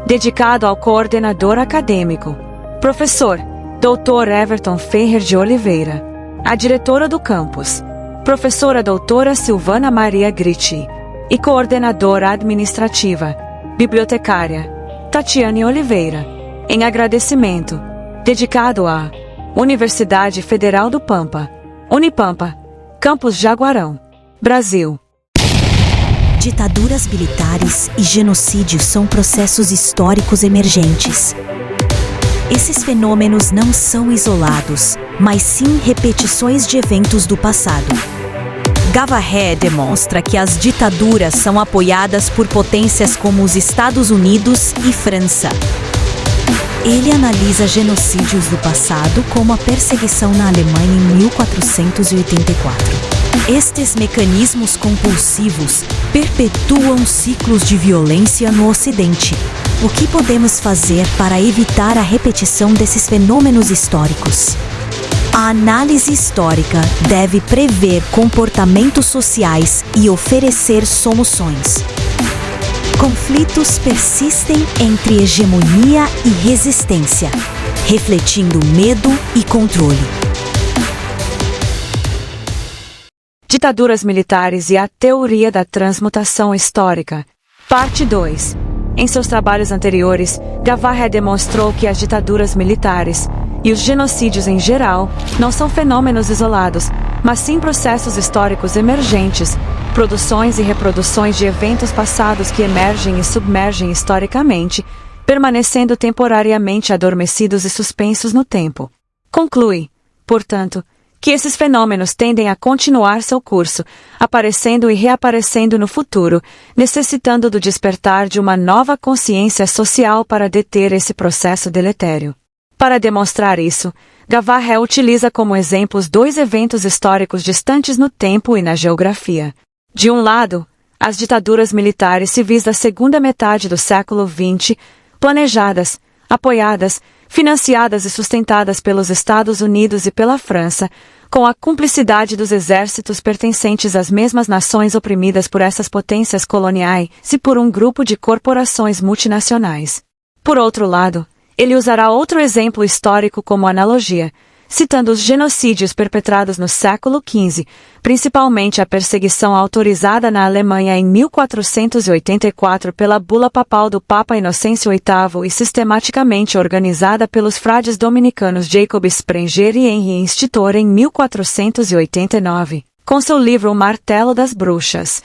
dedicado ao coordenador acadêmico, professor Dr. Everton Ferrer de Oliveira, a diretora do campus, professora doutora Silvana Maria Gritti, e coordenadora administrativa, bibliotecária, Tatiane Oliveira, em agradecimento, dedicado à Universidade Federal do Pampa, Unipampa, Campus Jaguarão, Brasil. Ditaduras militares e genocídio são processos históricos emergentes. Esses fenômenos não são isolados, mas sim repetições de eventos do passado. Gavaher demonstra que as ditaduras são apoiadas por potências como os Estados Unidos e França. Ele analisa genocídios do passado como a perseguição na Alemanha em 1484. Estes mecanismos compulsivos perpetuam ciclos de violência no Ocidente. O que podemos fazer para evitar a repetição desses fenômenos históricos? A análise histórica deve prever comportamentos sociais e oferecer soluções. Conflitos persistem entre hegemonia e resistência, refletindo medo e controle. Ditaduras militares e a teoria da transmutação histórica. Parte 2. Em seus trabalhos anteriores, Gavaher demonstrou que as ditaduras militares e os genocídios em geral não são fenômenos isolados, mas sim processos históricos emergentes, produções e reproduções de eventos passados que emergem e submergem historicamente, permanecendo temporariamente adormecidos e suspensos no tempo. Conclui, portanto, que esses fenômenos tendem a continuar seu curso, aparecendo e reaparecendo no futuro, necessitando do despertar de uma nova consciência social para deter esse processo deletério. Para demonstrar isso, Gavaher utiliza como exemplos dois eventos históricos distantes no tempo e na geografia. De um lado, as ditaduras militares civis da segunda metade do século XX, planejadas, apoiadas, financiadas e sustentadas pelos Estados Unidos e pela França, com a cumplicidade dos exércitos pertencentes às mesmas nações oprimidas por essas potências coloniais e por um grupo de corporações multinacionais. Por outro lado, ele usará outro exemplo histórico como analogia, citando os genocídios perpetrados no século XV, principalmente a perseguição autorizada na Alemanha em 1484 pela bula papal do Papa Inocêncio VIII e sistematicamente organizada pelos frades dominicanos Jacob Sprenger e Henri Institutor em 1489, com seu livro O Martelo das Bruxas.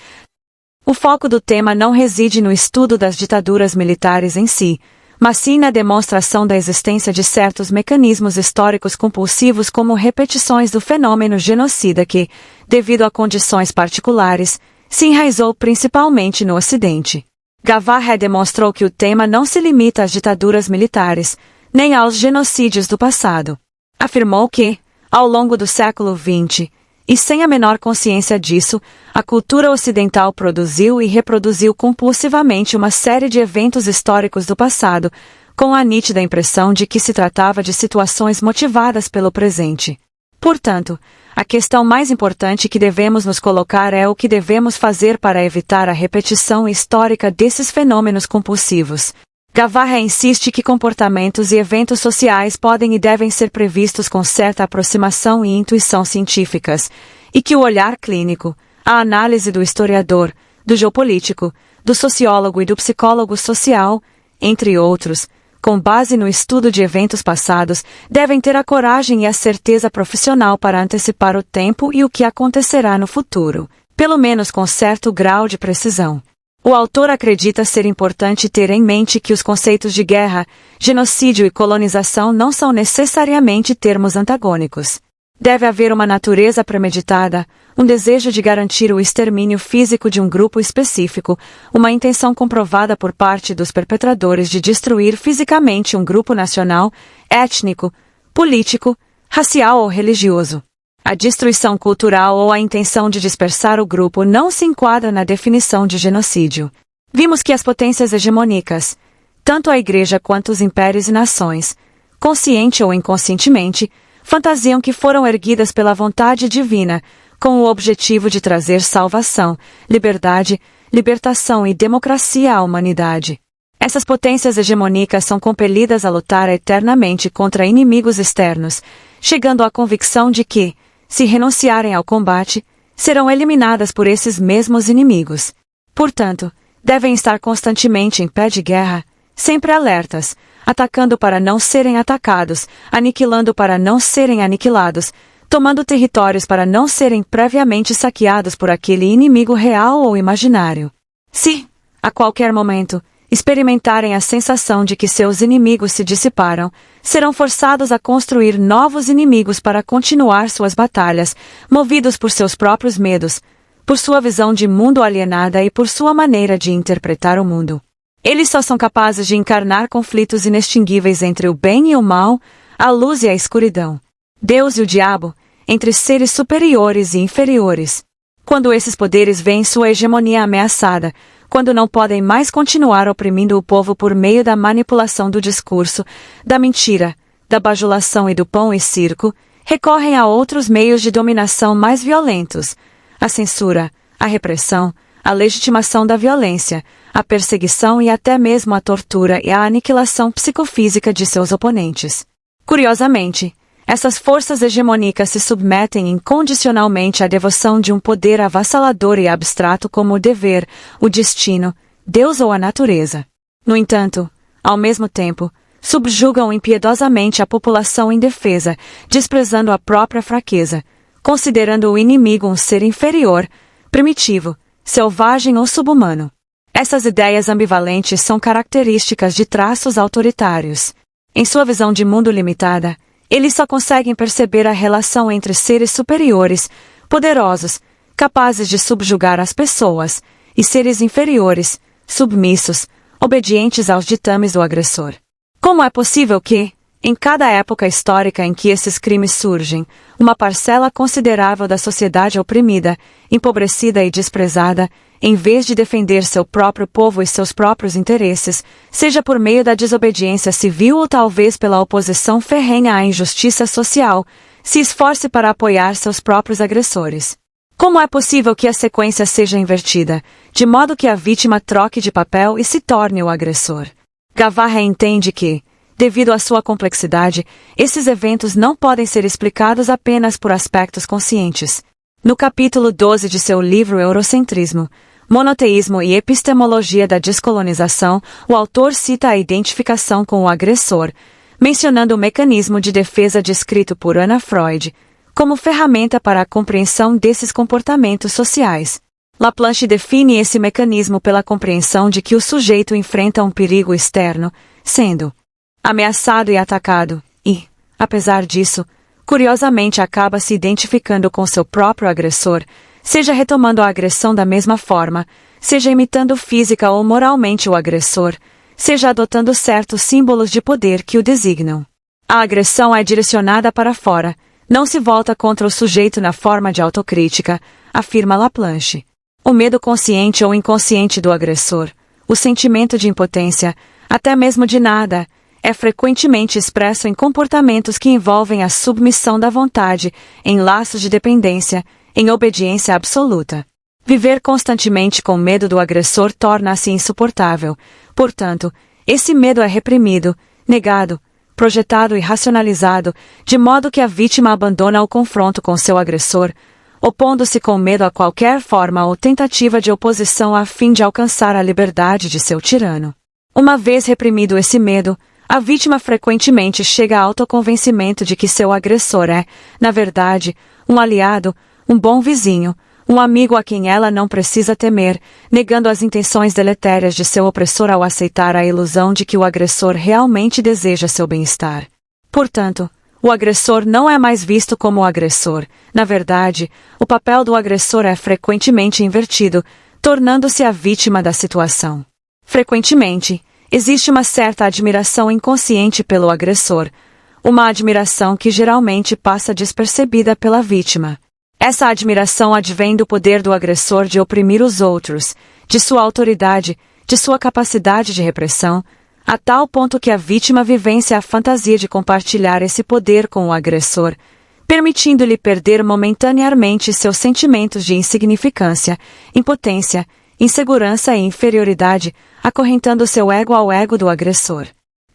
O foco do tema não reside no estudo das ditaduras militares em si, mas sim na demonstração da existência de certos mecanismos históricos compulsivos como repetições do fenômeno genocida que, devido a condições particulares, se enraizou principalmente no Ocidente. Gavaher demonstrou que o tema não se limita às ditaduras militares, nem aos genocídios do passado. Afirmou que, ao longo do século XX, e sem a menor consciência disso, a cultura ocidental produziu e reproduziu compulsivamente uma série de eventos históricos do passado, com a nítida impressão de que se tratava de situações motivadas pelo presente. Portanto, a questão mais importante que devemos nos colocar é o que devemos fazer para evitar a repetição histórica desses fenômenos compulsivos. Gavaher insiste que comportamentos e eventos sociais podem e devem ser previstos com certa aproximação e intuição científicas, e que o olhar clínico, a análise do historiador, do geopolítico, do sociólogo e do psicólogo social, entre outros, com base no estudo de eventos passados, devem ter a coragem e a certeza profissional para antecipar o tempo e o que acontecerá no futuro, pelo menos com certo grau de precisão. O autor acredita ser importante ter em mente que os conceitos de guerra, genocídio e colonização não são necessariamente termos antagônicos. Deve haver uma natureza premeditada, um desejo de garantir o extermínio físico de um grupo específico, uma intenção comprovada por parte dos perpetradores de destruir fisicamente um grupo nacional, étnico, político, racial ou religioso. A destruição cultural ou a intenção de dispersar o grupo não se enquadra na definição de genocídio. Vimos que as potências hegemônicas, tanto a Igreja quanto os impérios e nações, consciente ou inconscientemente, fantasiam que foram erguidas pela vontade divina, com o objetivo de trazer salvação, liberdade, libertação e democracia à humanidade. Essas potências hegemônicas são compelidas a lutar eternamente contra inimigos externos, chegando à convicção de que, se renunciarem ao combate, serão eliminadas por esses mesmos inimigos. Portanto, devem estar constantemente em pé de guerra, sempre alertas, atacando para não serem atacados, aniquilando para não serem aniquilados, tomando territórios para não serem previamente saqueados por aquele inimigo real ou imaginário. Se, a qualquer momento, experimentarem a sensação de que seus inimigos se dissiparam, serão forçados a construir novos inimigos para continuar suas batalhas, movidos por seus próprios medos, por sua visão de mundo alienada e por sua maneira de interpretar o mundo. Eles só são capazes de encarnar conflitos inextinguíveis entre o bem e o mal, a luz e a escuridão, Deus e o diabo, entre seres superiores e inferiores. Quando esses poderes veem sua hegemonia ameaçada, quando não podem mais continuar oprimindo o povo por meio da manipulação do discurso, da mentira, da bajulação e do pão e circo, recorrem a outros meios de dominação mais violentos: a censura, a repressão, a legitimação da violência, a perseguição e até mesmo a tortura e a aniquilação psicofísica de seus oponentes. Curiosamente, essas forças hegemônicas se submetem incondicionalmente à devoção de um poder avassalador e abstrato como o dever, o destino, Deus ou a natureza. No entanto, ao mesmo tempo, subjugam impiedosamente a população indefesa, desprezando a própria fraqueza, considerando o inimigo um ser inferior, primitivo, selvagem ou subhumano. Essas ideias ambivalentes são características de traços autoritários. Em sua visão de mundo limitada, eles só conseguem perceber a relação entre seres superiores, poderosos, capazes de subjugar as pessoas, e seres inferiores, submissos, obedientes aos ditames do agressor. Como é possível que, em cada época histórica em que esses crimes surgem, uma parcela considerável da sociedade oprimida, empobrecida e desprezada, em vez de defender seu próprio povo e seus próprios interesses, seja por meio da desobediência civil ou talvez pela oposição ferrenha à injustiça social, se esforce para apoiar seus próprios agressores? Como é possível que a sequência seja invertida, de modo que a vítima troque de papel e se torne o agressor? Gavarra entende que, devido à sua complexidade, esses eventos não podem ser explicados apenas por aspectos conscientes. No capítulo 12 de seu livro Eurocentrismo, Monoteísmo e Epistemologia da Descolonização, o autor cita a identificação com o agressor, mencionando o mecanismo de defesa descrito por Anna Freud, como ferramenta para a compreensão desses comportamentos sociais. Laplanche define esse mecanismo pela compreensão de que o sujeito enfrenta um perigo externo, sendo ameaçado e atacado, e, apesar disso, curiosamente acaba se identificando com seu próprio agressor, seja retomando a agressão da mesma forma, seja imitando física ou moralmente o agressor, seja adotando certos símbolos de poder que o designam. A agressão é direcionada para fora, não se volta contra o sujeito na forma de autocrítica, afirma Laplanche. O medo consciente ou inconsciente do agressor, o sentimento de impotência, até mesmo de nada, é frequentemente expresso em comportamentos que envolvem a submissão da vontade, em laços de dependência, em obediência absoluta. Viver constantemente com medo do agressor torna-se insuportável. Portanto, esse medo é reprimido, negado, projetado e racionalizado, de modo que a vítima abandona o confronto com seu agressor, opondo-se com medo a qualquer forma ou tentativa de oposição a fim de alcançar a liberdade de seu tirano. Uma vez reprimido esse medo, a vítima frequentemente chega ao autoconvencimento de que seu agressor é, na verdade, um aliado, um bom vizinho, um amigo a quem ela não precisa temer, negando as intenções deletérias de seu opressor ao aceitar a ilusão de que o agressor realmente deseja seu bem-estar. Portanto, o agressor não é mais visto como o agressor. Na verdade, o papel do agressor é frequentemente invertido, tornando-se a vítima da situação. Frequentemente, existe uma certa admiração inconsciente pelo agressor, uma admiração que geralmente passa despercebida pela vítima. Essa admiração advém do poder do agressor de oprimir os outros, de sua autoridade, de sua capacidade de repressão, a tal ponto que a vítima vivencia a fantasia de compartilhar esse poder com o agressor, permitindo-lhe perder momentaneamente seus sentimentos de insignificância, impotência, insegurança e inferioridade, acorrentando seu ego ao ego do agressor.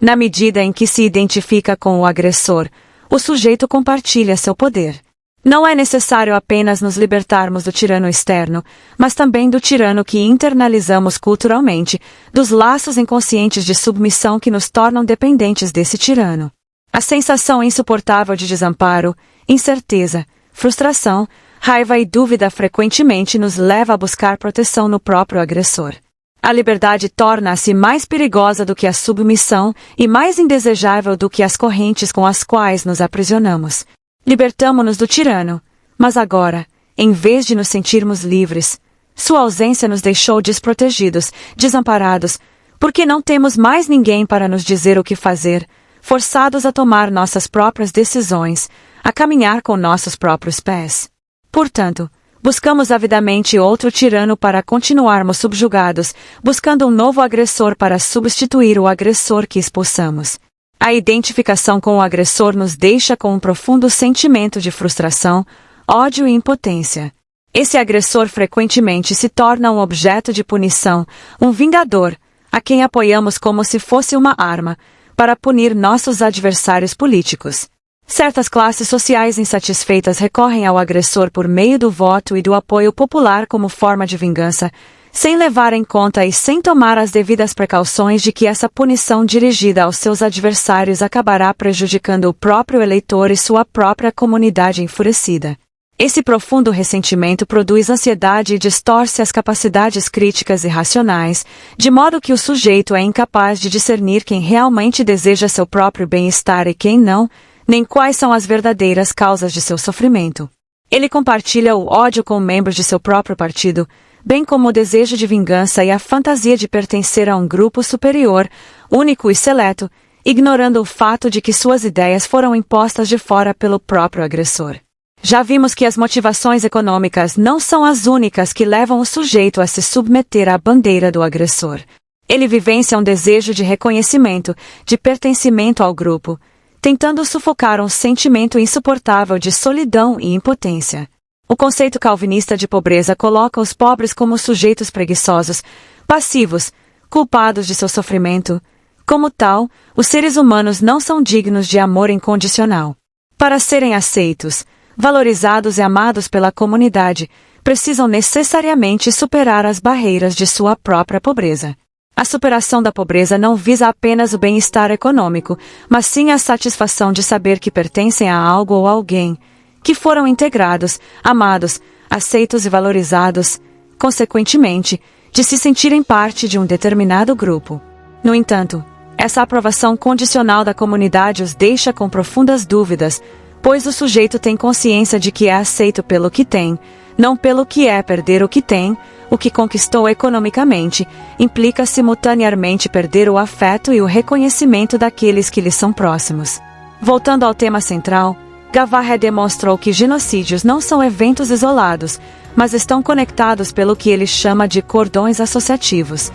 Na medida em que se identifica com o agressor, o sujeito compartilha seu poder. Não é necessário apenas nos libertarmos do tirano externo, mas também do tirano que internalizamos culturalmente, dos laços inconscientes de submissão que nos tornam dependentes desse tirano. A sensação insuportável de desamparo, incerteza, frustração, raiva e dúvida frequentemente nos leva a buscar proteção no próprio agressor. A liberdade torna-se mais perigosa do que a submissão e mais indesejável do que as correntes com as quais nos aprisionamos. Libertamo-nos do tirano, mas agora, em vez de nos sentirmos livres, sua ausência nos deixou desprotegidos, desamparados, porque não temos mais ninguém para nos dizer o que fazer, forçados a tomar nossas próprias decisões, a caminhar com nossos próprios pés. Portanto, buscamos avidamente outro tirano para continuarmos subjugados, buscando um novo agressor para substituir o agressor que expulsamos. A identificação com o agressor nos deixa com um profundo sentimento de frustração, ódio e impotência. Esse agressor frequentemente se torna um objeto de punição, um vingador, a quem apoiamos como se fosse uma arma, para punir nossos adversários políticos. Certas classes sociais insatisfeitas recorrem ao agressor por meio do voto e do apoio popular como forma de vingança, sem levar em conta e sem tomar as devidas precauções de que essa punição dirigida aos seus adversários acabará prejudicando o próprio eleitor e sua própria comunidade enfurecida. Esse profundo ressentimento produz ansiedade e distorce as capacidades críticas e racionais, de modo que o sujeito é incapaz de discernir quem realmente deseja seu próprio bem-estar e quem não, nem quais são as verdadeiras causas de seu sofrimento. Ele compartilha o ódio com membros de seu próprio partido, bem como o desejo de vingança e a fantasia de pertencer a um grupo superior, único e seleto, ignorando o fato de que suas ideias foram impostas de fora pelo próprio agressor. Já vimos que as motivações econômicas não são as únicas que levam o sujeito a se submeter à bandeira do agressor. Ele vivencia um desejo de reconhecimento, de pertencimento ao grupo, tentando sufocar um sentimento insuportável de solidão e impotência. O conceito calvinista de pobreza coloca os pobres como sujeitos preguiçosos, passivos, culpados de seu sofrimento. Como tal, os seres humanos não são dignos de amor incondicional. Para serem aceitos, valorizados e amados pela comunidade, precisam necessariamente superar as barreiras de sua própria pobreza. A superação da pobreza não visa apenas o bem-estar econômico, mas sim a satisfação de saber que pertencem a algo ou alguém, que foram integrados, amados, aceitos e valorizados, consequentemente, de se sentirem parte de um determinado grupo. No entanto, essa aprovação condicional da comunidade os deixa com profundas dúvidas, pois o sujeito tem consciência de que é aceito pelo que tem, não pelo que é perder o que tem. O que conquistou economicamente implica simultaneamente perder o afeto e o reconhecimento daqueles que lhe são próximos. Voltando ao tema central, Gavaher demonstrou que genocídios não são eventos isolados, mas estão conectados pelo que ele chama de cordões associativos.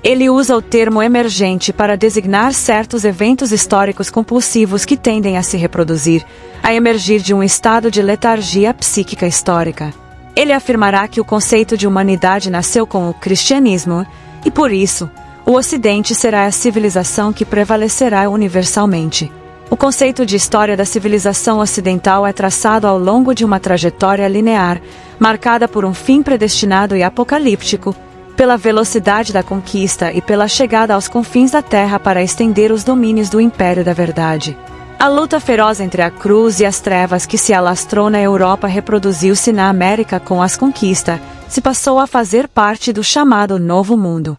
Ele usa o termo emergente para designar certos eventos históricos compulsivos que tendem a se reproduzir, a emergir de um estado de letargia psíquica histórica. Ele afirmará que o conceito de humanidade nasceu com o cristianismo, e por isso, o Ocidente será a civilização que prevalecerá universalmente. O conceito de história da civilização ocidental é traçado ao longo de uma trajetória linear, marcada por um fim predestinado e apocalíptico, pela velocidade da conquista e pela chegada aos confins da Terra para estender os domínios do Império da Verdade. A luta feroz entre a cruz e as trevas que se alastrou na Europa reproduziu-se na América com as conquistas, se passou a fazer parte do chamado Novo Mundo.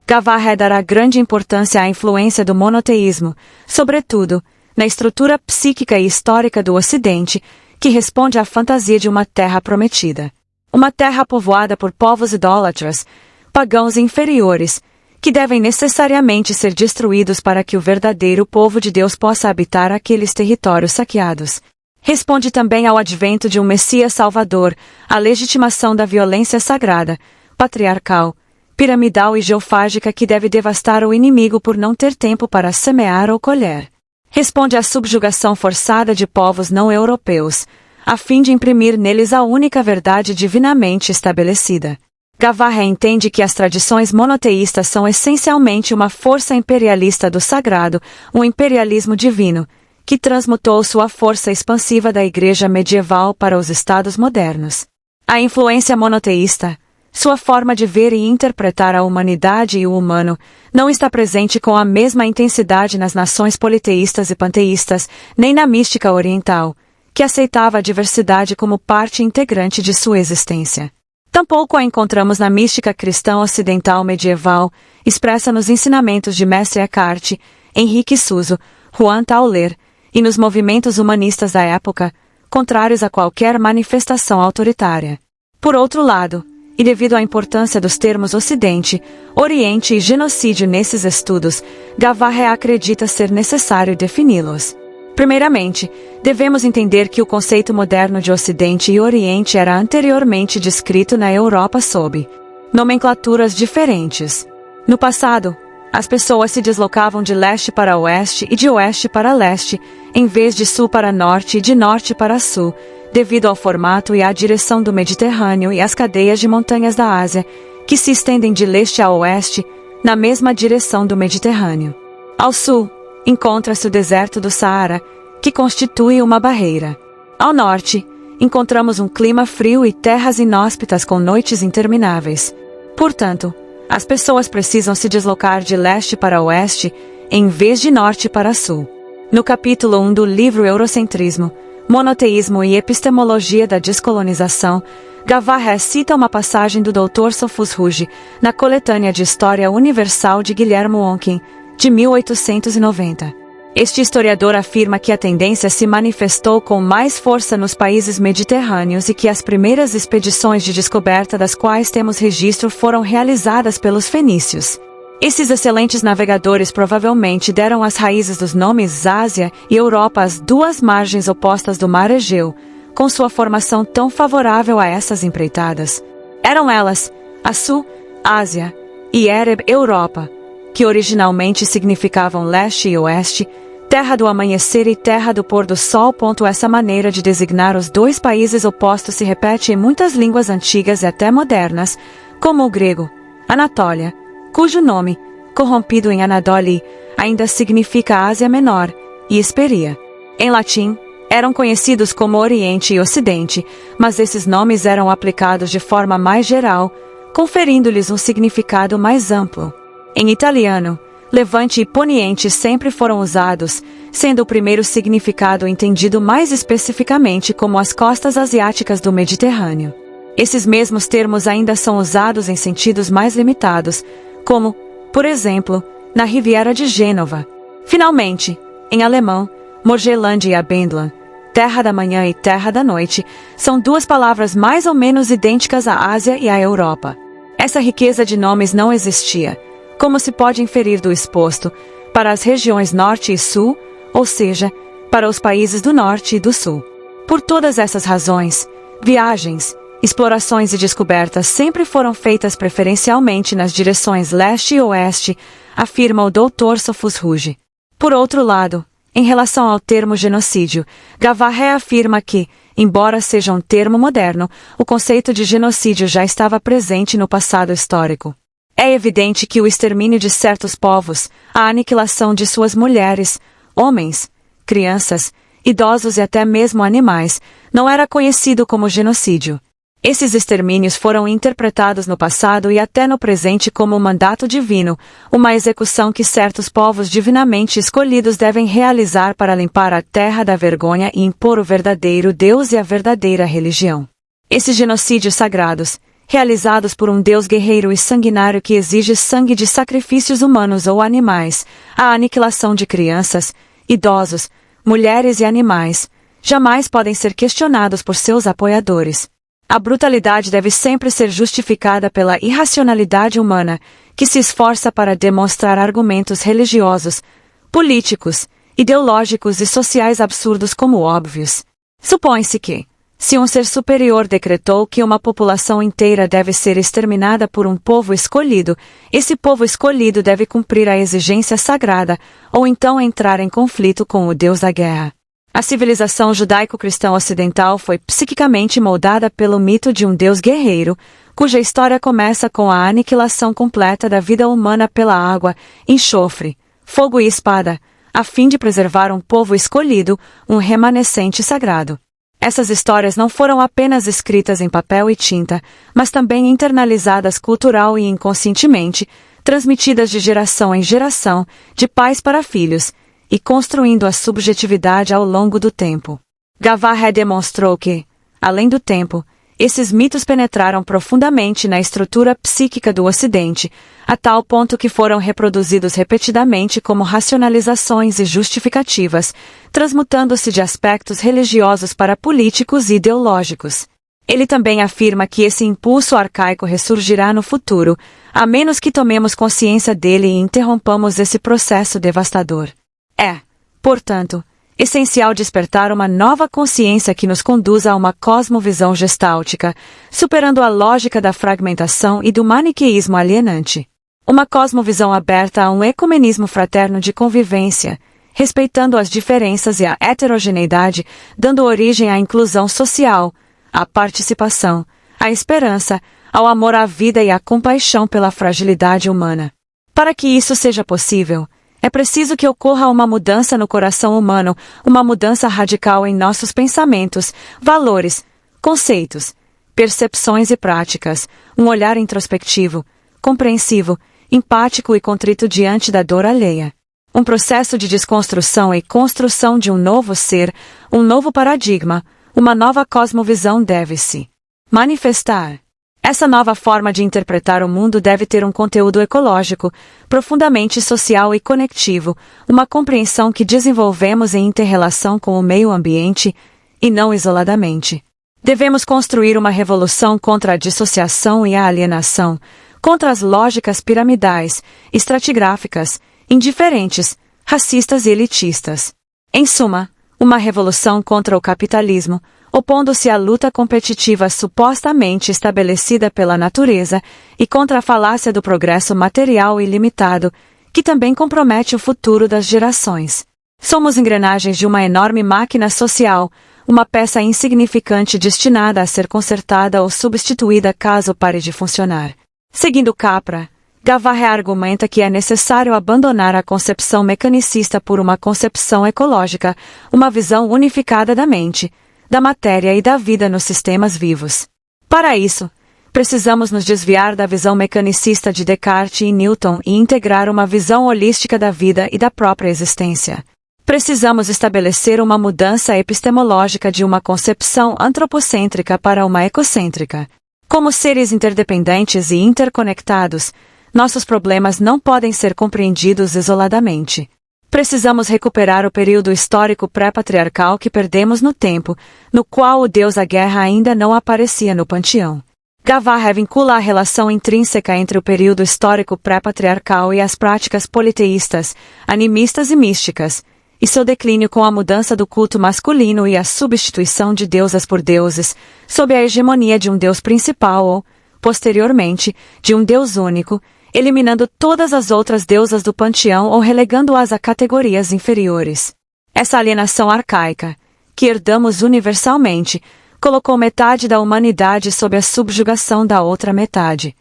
Gavaher dará grande importância à influência do monoteísmo, sobretudo, na estrutura psíquica e histórica do Ocidente, que responde à fantasia de uma terra prometida. Uma terra povoada por povos idólatras, pagãos e inferiores, que devem necessariamente ser destruídos para que o verdadeiro povo de Deus possa habitar aqueles territórios saqueados. Responde também ao advento de um Messias Salvador, à legitimação da violência sagrada, patriarcal, piramidal e geofágica que deve devastar o inimigo por não ter tempo para semear ou colher. Responde à subjugação forçada de povos não europeus, a fim de imprimir neles a única verdade divinamente estabelecida. Gavarre entende que as tradições monoteístas são essencialmente uma força imperialista do sagrado, um imperialismo divino, que transmutou sua força expansiva da Igreja medieval para os estados modernos. A influência monoteísta, sua forma de ver e interpretar a humanidade e o humano, não está presente com a mesma intensidade nas nações politeístas e panteístas, nem na mística oriental, que aceitava a diversidade como parte integrante de sua existência. Tampouco a encontramos na mística cristã ocidental medieval, expressa nos ensinamentos de Mestre Eckhart, Henrique Suso, Juan Tauler, e nos movimentos humanistas da época, contrários a qualquer manifestação autoritária. Por outro lado, e devido à importância dos termos Ocidente, Oriente e genocídio nesses estudos, Gavarre acredita ser necessário defini-los. Primeiramente, devemos entender que o conceito moderno de Ocidente e Oriente era anteriormente descrito na Europa sob nomenclaturas diferentes. No passado, as pessoas se deslocavam de leste para oeste e de oeste para leste, em vez de sul para norte e de norte para sul, devido ao formato e à direção do Mediterrâneo e às cadeias de montanhas da Ásia, que se estendem de leste a oeste, na mesma direção do Mediterrâneo. Ao sul, encontra-se o deserto do Saara, que constitui uma barreira. Ao norte, encontramos um clima frio e terras inóspitas com noites intermináveis. Portanto, as pessoas precisam se deslocar de leste para oeste, em vez de norte para sul. No capítulo 1 do livro Eurocentrismo, Monoteísmo e Epistemologia da Descolonização, Gavarre cita uma passagem do Dr. Sophus Ruge, na coletânea de História Universal de Guillermo Oncken, de 1890. Este historiador afirma que a tendência se manifestou com mais força nos países mediterrâneos e que as primeiras expedições de descoberta das quais temos registro foram realizadas pelos fenícios. Esses excelentes navegadores provavelmente deram as raízes dos nomes Ásia e Europa às duas margens opostas do Mar Egeu, com sua formação tão favorável a essas empreitadas. Eram elas, Assu, Ásia, e Ereb, Europa, que originalmente significavam leste e oeste, terra do amanhecer e terra do pôr do sol. Essa maneira de designar os dois países opostos se repete em muitas línguas antigas e até modernas, como o grego, Anatólia, cujo nome, corrompido em Anadoli, ainda significa Ásia Menor, e Hesperia. Em latim, eram conhecidos como Oriente e Ocidente, mas esses nomes eram aplicados de forma mais geral, conferindo-lhes um significado mais amplo. Em italiano, Levante e Poniente sempre foram usados, sendo o primeiro significado entendido mais especificamente como as costas asiáticas do Mediterrâneo. Esses mesmos termos ainda são usados em sentidos mais limitados, como, por exemplo, na Riviera de Gênova. Finalmente, em alemão, Morgeland e Abendland, terra da manhã e terra da noite, são duas palavras mais ou menos idênticas à Ásia e à Europa. Essa riqueza de nomes não existia, como se pode inferir do exposto, para as regiões Norte e Sul, ou seja, para os países do Norte e do Sul. Por todas essas razões, viagens, explorações e descobertas sempre foram feitas preferencialmente nas direções leste e oeste, afirma o Dr. Sophus Ruge. Por outro lado, em relação ao termo genocídio, Gavarre afirma que, embora seja um termo moderno, o conceito de genocídio já estava presente no passado histórico. É evidente que o extermínio de certos povos, a aniquilação de suas mulheres, homens, crianças, idosos e até mesmo animais, não era conhecido como genocídio. Esses extermínios foram interpretados no passado e até no presente como um mandato divino, uma execução que certos povos divinamente escolhidos devem realizar para limpar a terra da vergonha e impor o verdadeiro Deus e a verdadeira religião. Esses genocídios sagrados, realizados por um Deus guerreiro e sanguinário que exige sangue de sacrifícios humanos ou animais, a aniquilação de crianças, idosos, mulheres e animais, jamais podem ser questionados por seus apoiadores. A brutalidade deve sempre ser justificada pela irracionalidade humana, que se esforça para demonstrar argumentos religiosos, políticos, ideológicos e sociais absurdos como óbvios. Supõe-se que, se um ser superior decretou que uma população inteira deve ser exterminada por um povo escolhido, esse povo escolhido deve cumprir a exigência sagrada, ou então entrar em conflito com o Deus da guerra. A civilização judaico-cristã ocidental foi psiquicamente moldada pelo mito de um Deus guerreiro, cuja história começa com a aniquilação completa da vida humana pela água, enxofre, fogo e espada, a fim de preservar um povo escolhido, um remanescente sagrado. Essas histórias não foram apenas escritas em papel e tinta, mas também internalizadas cultural e inconscientemente, transmitidas de geração em geração, de pais para filhos, e construindo a subjetividade ao longo do tempo. Gavaher demonstrou que, além do tempo, esses mitos penetraram profundamente na estrutura psíquica do Ocidente, a tal ponto que foram reproduzidos repetidamente como racionalizações e justificativas, transmutando-se de aspectos religiosos para políticos e ideológicos. Ele também afirma que esse impulso arcaico ressurgirá no futuro, a menos que tomemos consciência dele e interrompamos esse processo devastador. É, portanto, essencial despertar uma nova consciência que nos conduza a uma cosmovisão gestáltica, superando a lógica da fragmentação e do maniqueísmo alienante. Uma cosmovisão aberta a um ecumenismo fraterno de convivência, respeitando as diferenças e a heterogeneidade, dando origem à inclusão social, à participação, à esperança, ao amor à vida e à compaixão pela fragilidade humana. Para que isso seja possível, é preciso que ocorra uma mudança no coração humano, uma mudança radical em nossos pensamentos, valores, conceitos, percepções e práticas, um olhar introspectivo, compreensivo, empático e contrito diante da dor alheia. Um processo de desconstrução e construção de um novo ser, um novo paradigma, uma nova cosmovisão deve-se manifestar. Essa nova forma de interpretar o mundo deve ter um conteúdo ecológico, profundamente social e conectivo, uma compreensão que desenvolvemos em inter-relação com o meio ambiente, e não isoladamente. Devemos construir uma revolução contra a dissociação e a alienação, contra as lógicas piramidais, estratigráficas, indiferentes, racistas e elitistas. Em suma, uma revolução contra o capitalismo, opondo-se à luta competitiva supostamente estabelecida pela natureza e contra a falácia do progresso material ilimitado, que também compromete o futuro das gerações. Somos engrenagens de uma enorme máquina social, uma peça insignificante destinada a ser consertada ou substituída caso pare de funcionar. Seguindo Capra, Gavaher argumenta que é necessário abandonar a concepção mecanicista por uma concepção ecológica, uma visão unificada da mente, da matéria e da vida nos sistemas vivos. Para isso, precisamos nos desviar da visão mecanicista de Descartes e Newton e integrar uma visão holística da vida e da própria existência. Precisamos estabelecer uma mudança epistemológica de uma concepção antropocêntrica para uma ecocêntrica. Como seres interdependentes e interconectados, nossos problemas não podem ser compreendidos isoladamente. Precisamos recuperar o período histórico pré-patriarcal que perdemos no tempo, no qual o deus da guerra ainda não aparecia no panteão. Gavaher vincula a relação intrínseca entre o período histórico pré-patriarcal e as práticas politeístas, animistas e místicas, e seu declínio com a mudança do culto masculino e a substituição de deusas por deuses, sob a hegemonia de um deus principal ou, posteriormente, de um deus único, eliminando todas as outras deusas do panteão ou relegando-as a categorias inferiores. Essa alienação arcaica, que herdamos universalmente, colocou metade da humanidade sob a subjugação da outra metade.